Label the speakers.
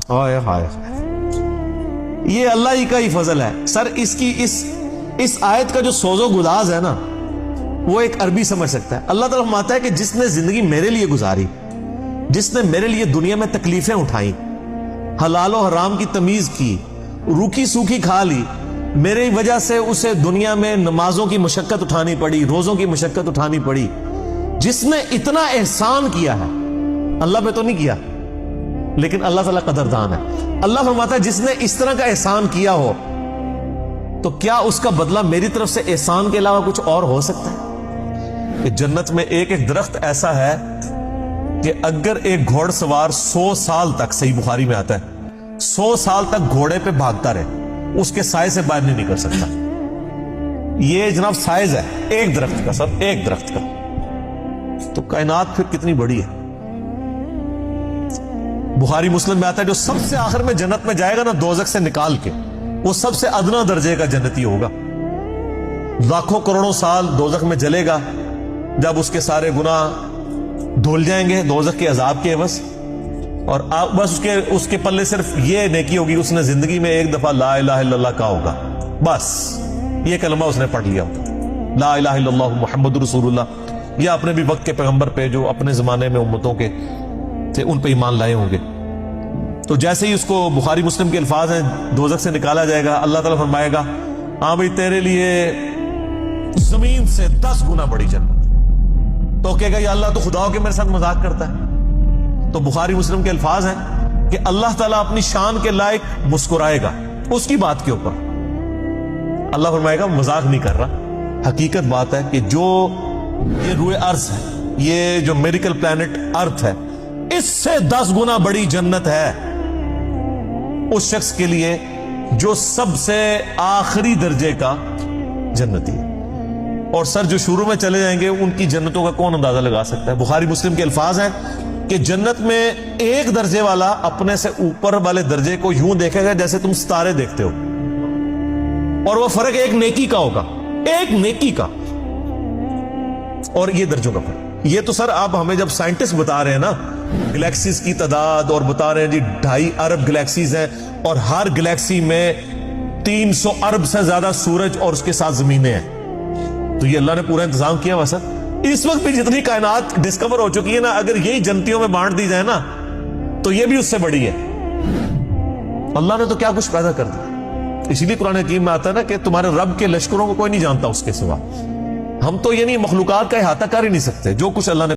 Speaker 1: हाय हाय, ये अल्लाह ही का ही फजल है सर। इसकी इस आयत का जो सोजो गुदाज है ना, वो एक अरबी समझ सकता है। अल्लाह ताला फरमाता है कि जिसने जिंदगी मेरे लिए गुजारी, जिसने मेरे लिए दुनिया में तकलीफें उठाई, हलाल और हराम की तमीज की, रूखी सूखी खा ली, मेरी वजह से उसे दुनिया में नमाजों की मशक्कत उठानी पड़ी, रोजों की मशक्कत उठानी पड़ी, जिसने इतना एहसान किया है, अल्लाह पे तो नहीं किया, लेकिन अल्लाह ताला कदरदान है। अल्लाह फरमाता है जिसने इस तरह का एहसान किया हो, तो क्या उसका बदला मेरी तरफ से एहसान के अलावा कुछ और हो सकता है? कि जन्नत में एक एक दरख्त ऐसा है कि अगर एक घोड़सवार 100 साल तक, सही बुखारी में आता है, 100 साल तक घोड़े पे भागता रहे, उसके साए से बाहर नहीं निकल सकता। ये जनाब साइज है एक दरख्त का, सब एक दरख्त का, तो कायनात फिर कितनी बड़ी है। बुखारी मुस्लिम में आता है जो सबसे आखिर में जन्नत में जाएगा ना, दोजख से निकाल के, वो सबसे अदना दर्जे का जन्नती होगा। लाखों करोड़ों साल दोजख में जलेगा, जब उसके सारे गुनाह धुल जाएंगे दोजख के अजाब के एवज, और बस उसके पल्ले सिर्फ ये नेकी होगी, उसने जिंदगी में एक दफा ला इलाहा इल्लल्लाह कहा होगा, बस ये कलमा उसने पढ़ लिया होगा, ला इलाहा इल्लल्लाह मुहम्मदुर रसूलुल्लाह। या अपने भी वक्त के पैगंबर पे, जो अपने जमाने में उम्मतों के थे, उन पे ईमान लाए होंगे, तो जैसे ही उसको, बुखारी मुस्लिम के अल्फाज हैं, दोजख से निकाला जाएगा, अल्लाह ताला फरमाएगा हाँ भाई तेरे लिए जमीन से 10 गुना बड़ी जन्नत। तो कहेगा या अल्लाह, तो खुदा हो के मेरे साथ मजाक करता है? तो बुखारी मुस्लिम के अल्फाज हैं कि अल्लाह ताला अपनी शान के लायक मुस्कुराएगा उसकी बात के ऊपर। अल्लाह फरमाएगा मजाक नहीं कर रहा, हकीकत बात है कि जो ये रूए अर्ज है, ये जो मेरिकल प्लैनेट अर्थ है, इससे 10 गुना बड़ी जन्नत है उस शख्स के लिए जो सबसे आखिरी दर्जे का जन्नती है। और सर जो शुरू में चले जाएंगे उनकी जन्नतों का कौन अंदाजा लगा सकता है? बुखारी मुस्लिम के अल्फाज हैं कि जन्नत में एक दर्जे वाला अपने से ऊपर वाले दर्जे को यूं देखेगा जैसे तुम सितारे देखते हो, और वो फर्क एक नेकी का होगा, एक नेकी का, और ये दर्जों का फर्क। ये तो सर आप हमें जब साइंटिस्ट बता रहे हैं ना गैलेक्सीज की तादाद, और बता रहे हैं जी 2.5 अरब गैलेक्सीज हैं, और हर गैलेक्सी में 300 अरब से ज्यादा सूरज और उसके साथ जमीनें हैं, तो ये अल्लाह ने पूरा इंतजाम किया हुआ सर। इस वक्त भी जितनी कायनात डिस्कवर हो चुकी है ना, अगर यही जन्नतियों में बांट दी जाए ना, तो ये भी उससे बड़ी है। अल्लाह ने तो क्या कुछ पैदा कर दिया। इसीलिए कुरान हकीम में आता है ना कि तुम्हारे रब के लश्करों को कोई नहीं जानता उसके सिवा। हम तो ये नहीं, मखलूकात का इहाता कर ही नहीं सकते, जो कुछ अल्लाह ने